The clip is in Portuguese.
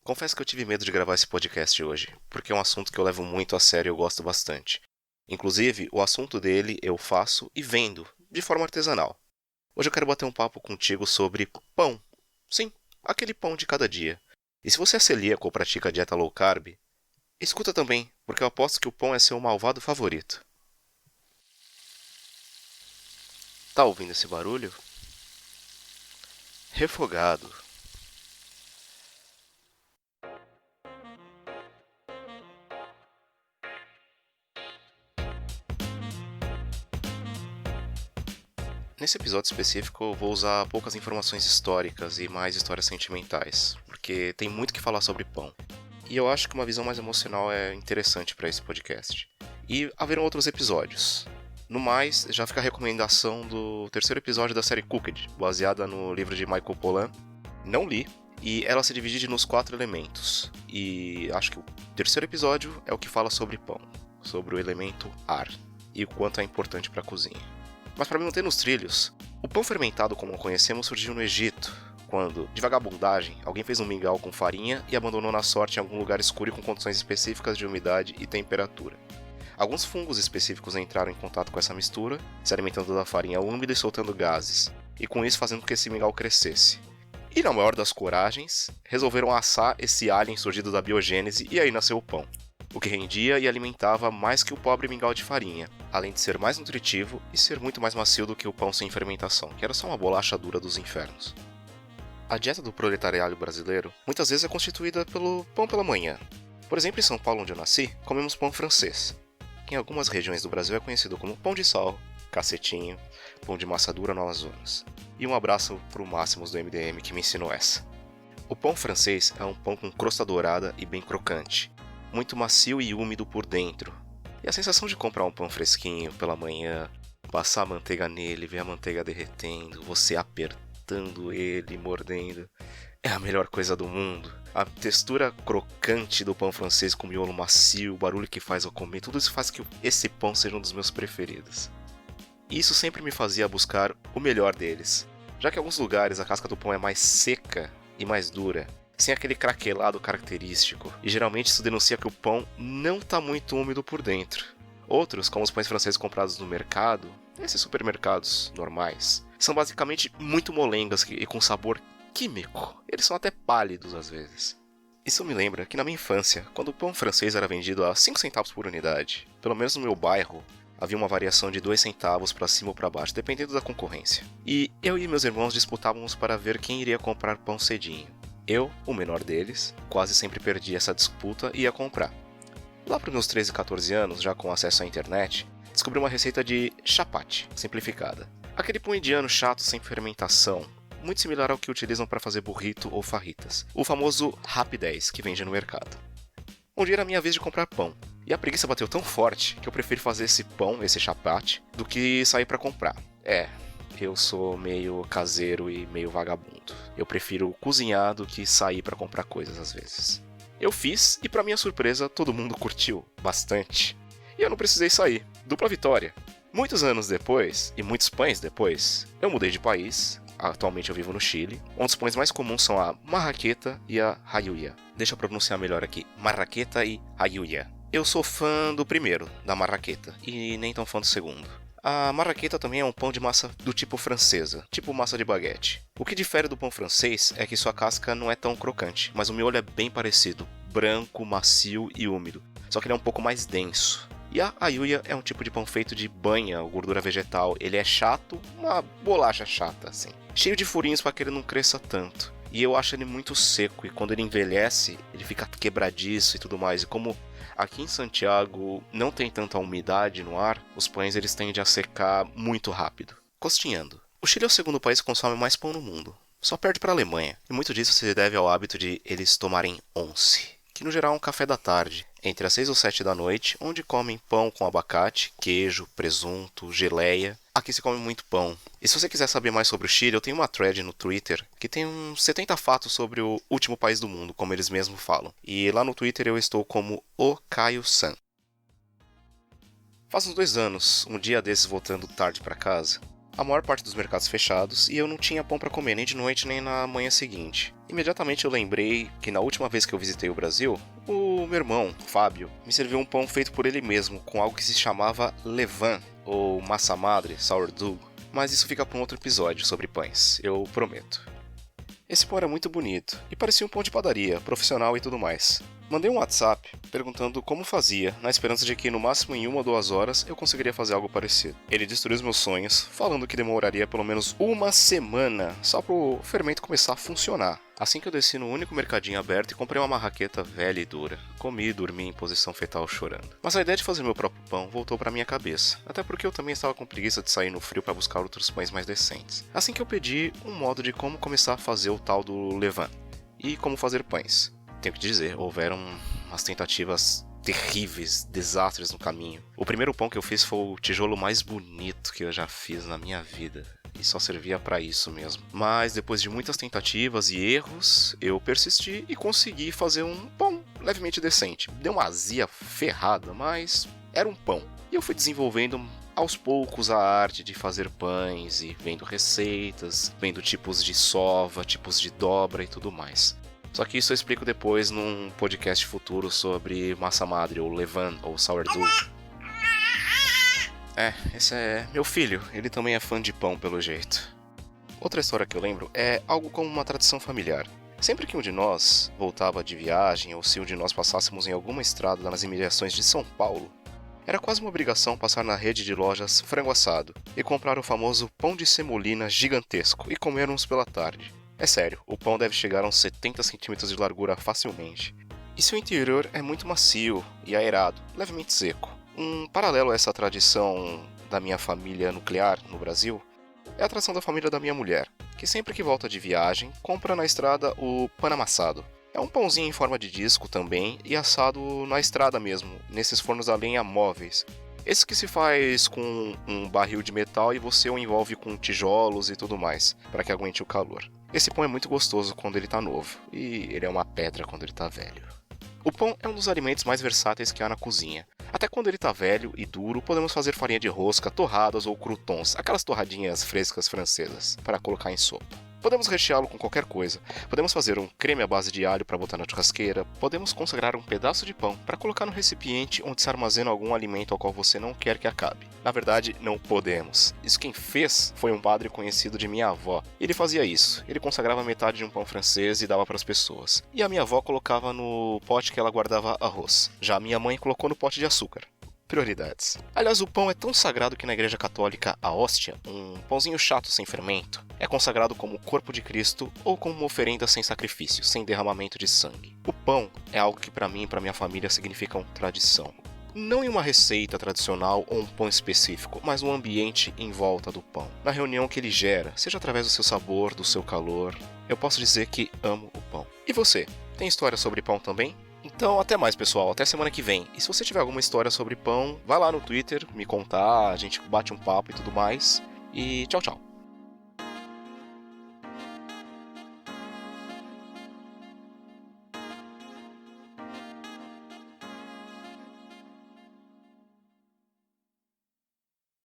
Confesso que eu tive medo de gravar esse podcast hoje, porque é um assunto que eu levo muito a sério e eu gosto bastante. Inclusive, o assunto dele eu faço e vendo, de forma artesanal. Hoje eu quero bater um papo contigo sobre pão. Sim, aquele pão de cada dia. E se você é celíaco ou pratica dieta low carb, escuta também, porque eu aposto que o pão é seu malvado favorito. Tá ouvindo esse barulho? Refogado. Nesse episódio específico eu vou usar poucas informações históricas e mais histórias sentimentais, porque tem muito que falar sobre pão. E eu acho que uma visão mais emocional é interessante para esse podcast. E haverão outros episódios. No mais, já fica a recomendação do terceiro episódio da série Cooked, baseada no livro de Michael Pollan. Não li, e ela se divide nos 4 elementos. E acho que o terceiro episódio é o que fala sobre pão, sobre o elemento ar, e o quanto é importante para a cozinha. Mas para me manter nos trilhos, o pão fermentado como o conhecemos surgiu no Egito, quando, de vagabundagem, alguém fez um mingau com farinha e abandonou na sorte em algum lugar escuro e com condições específicas de umidade e temperatura. Alguns fungos específicos entraram em contato com essa mistura, se alimentando da farinha úmida e soltando gases, e com isso fazendo com que esse mingau crescesse. E na maior das coragens, resolveram assar esse alien surgido da biogênese e aí nasceu o pão. O que rendia e alimentava mais que o pobre mingau de farinha, além de ser mais nutritivo e ser muito mais macio do que o pão sem fermentação, que era só uma bolacha dura dos infernos. A dieta do proletariado brasileiro muitas vezes é constituída pelo pão pela manhã. Por exemplo, em São Paulo, onde eu nasci, comemos pão francês, que em algumas regiões do Brasil é conhecido como pão de sal, cacetinho, pão de massa dura no Amazonas. E um abraço pro Máximos do MDM que me ensinou essa. O pão francês é um pão com crosta dourada e bem crocante, muito macio e úmido por dentro. E a sensação de comprar um pão fresquinho pela manhã, passar a manteiga nele, ver a manteiga derretendo, você apertando ele, mordendo, é a melhor coisa do mundo. A textura crocante do pão francês com miolo macio, o barulho que faz ao comer, tudo isso faz que esse pão seja um dos meus preferidos. E isso sempre me fazia buscar o melhor deles, já que em alguns lugares a casca do pão é mais seca e mais dura, sem aquele craquelado característico, e geralmente isso denuncia que o pão não está muito úmido por dentro. Outros, como os pães franceses comprados no mercado, esses supermercados normais, são basicamente muito molengas e com sabor químico. Eles são até pálidos às vezes. Isso me lembra que na minha infância, quando o pão francês era vendido a 5 centavos por unidade, pelo menos no meu bairro, havia uma variação de 2 centavos para cima ou para baixo, dependendo da concorrência. E eu e meus irmãos disputávamos para ver quem iria comprar pão cedinho. Eu, o menor deles, quase sempre perdia essa disputa e ia comprar. Lá para os meus 13 e 14 anos, já com acesso à internet, descobri uma receita de chapati, simplificada. Aquele pão indiano chato sem fermentação, muito similar ao que utilizam para fazer burrito ou farritas. O famoso rapidez que vende no mercado. Um dia era minha vez de comprar pão, e a preguiça bateu tão forte que eu prefiro fazer esse pão, esse chapati, do que sair para comprar. Eu sou meio caseiro e meio vagabundo. Eu prefiro cozinhar do que sair para comprar coisas às vezes. Eu fiz e, para minha surpresa, todo mundo curtiu bastante. E eu não precisei sair. Dupla vitória. Muitos anos depois, e muitos pães depois, eu mudei de país. Atualmente eu vivo no Chile, onde os pães mais comuns são a marraqueta e a rayuya. Deixa eu pronunciar melhor aqui. Marraqueta e rayuya. Eu sou fã do primeiro, da marraqueta, e nem tão fã do segundo. A marraqueta também é um pão de massa do tipo francesa, tipo massa de baguete. O que difere do pão francês é que sua casca não é tão crocante, mas o miolo é bem parecido, branco, macio e úmido, só que ele é um pouco mais denso. E a ayuya é um tipo de pão feito de banha ou gordura vegetal, ele é chato, uma bolacha chata assim, cheio de furinhos para que ele não cresça tanto. E eu acho ele muito seco, e quando ele envelhece, ele fica quebradiço e tudo mais, e como aqui em Santiago não tem tanta umidade no ar, os pães eles tendem a secar muito rápido. Costinhando. O Chile é o segundo país que consome mais pão no mundo. Só perde para a Alemanha. E muito disso se deve ao hábito de eles tomarem once, que no geral é um café da tarde, entre as 6 ou 7 da noite, onde comem pão com abacate, queijo, presunto, geleia. Aqui se come muito pão. E se você quiser saber mais sobre o Chile, eu tenho uma thread no Twitter que tem uns 70 fatos sobre o último país do mundo, como eles mesmos falam. E lá no Twitter eu estou como o Caio-san. Faz uns 2 anos, um dia desses voltando tarde para casa, a maior parte dos mercados fechados e eu não tinha pão para comer nem de noite nem na manhã seguinte. Imediatamente eu lembrei que na última vez que eu visitei o Brasil, o meu irmão, Fábio, me serviu um pão feito por ele mesmo, com algo que se chamava levain, ou massa madre, sourdough. Mas isso fica para um outro episódio sobre pães, eu prometo. Esse pão era muito bonito e parecia um pão de padaria, profissional e tudo mais. Mandei um WhatsApp perguntando como fazia, na esperança de que no máximo em 1 ou 2 horas eu conseguiria fazer algo parecido. Ele destruiu os meus sonhos, falando que demoraria pelo menos 1 semana só para o fermento começar a funcionar. Assim que eu desci no único mercadinho aberto e comprei uma marraqueta velha e dura. Comi e dormi em posição fetal chorando. Mas a ideia de fazer meu próprio pão voltou para minha cabeça, até porque eu também estava com preguiça de sair no frio para buscar outros pães mais decentes. Assim que eu pedi um modo de como começar a fazer o tal do levain e como fazer pães. Tenho que dizer, houveram umas tentativas terríveis, desastres no caminho. O primeiro pão que eu fiz foi o tijolo mais bonito que eu já fiz na minha vida. E só servia pra isso mesmo. Mas depois de muitas tentativas e erros, eu persisti e consegui fazer um pão levemente decente. Deu uma azia ferrada, mas era um pão. E eu fui desenvolvendo aos poucos a arte de fazer pães e vendo receitas, vendo tipos de sova, tipos de dobra e tudo mais. Só que isso eu explico depois num podcast futuro sobre massa madre, ou levain, ou sourdough. Esse é meu filho, ele também é fã de pão pelo jeito. Outra história que eu lembro é algo como uma tradição familiar. Sempre que um de nós voltava de viagem, ou se um de nós passássemos em alguma estrada nas imediações de São Paulo, era quase uma obrigação passar na rede de lojas Frango Assado e comprar o famoso pão de semolina gigantesco e comermos pela tarde. É sério, o pão deve chegar a uns 70 centímetros de largura facilmente. E seu interior é muito macio e aerado, levemente seco. Um paralelo a essa tradição da minha família nuclear no Brasil é a tradição da família da minha mulher, que sempre que volta de viagem, compra na estrada o pão amassado. É um pãozinho em forma de disco também e assado na estrada mesmo, nesses fornos a lenha móveis. Esse que se faz com um barril de metal e você o envolve com tijolos e tudo mais, para que aguente o calor. Esse pão é muito gostoso quando ele tá novo, e ele é uma pedra quando ele tá velho. O pão é um dos alimentos mais versáteis que há na cozinha. Até quando ele tá velho e duro, podemos fazer farinha de rosca, torradas ou croutons, aquelas torradinhas frescas francesas, para colocar em sopa. Podemos recheá-lo com qualquer coisa. Podemos fazer um creme à base de alho para botar na churrasqueira. Podemos consagrar um pedaço de pão para colocar no recipiente onde se armazena algum alimento ao qual você não quer que acabe. Na verdade, não podemos. Isso quem fez foi um padre conhecido de minha avó. Ele fazia isso. Ele consagrava metade de um pão francês e dava para as pessoas. E a minha avó colocava no pote que ela guardava arroz. Já a minha mãe colocou no pote de açúcar. Prioridades. Aliás, o pão é tão sagrado que na Igreja Católica a hóstia, um pãozinho chato sem fermento, é consagrado como o corpo de Cristo ou como uma oferenda sem sacrifício, sem derramamento de sangue. O pão é algo que para mim e para minha família significam tradição. Não em uma receita tradicional ou um pão específico, mas no ambiente em volta do pão. Na reunião que ele gera, seja através do seu sabor, do seu calor, eu posso dizer que amo o pão. E você? Tem história sobre pão também? Então, até mais, pessoal. Até semana que vem. E se você tiver alguma história sobre pão, vai lá no Twitter me contar, a gente bate um papo e tudo mais. E tchau, tchau.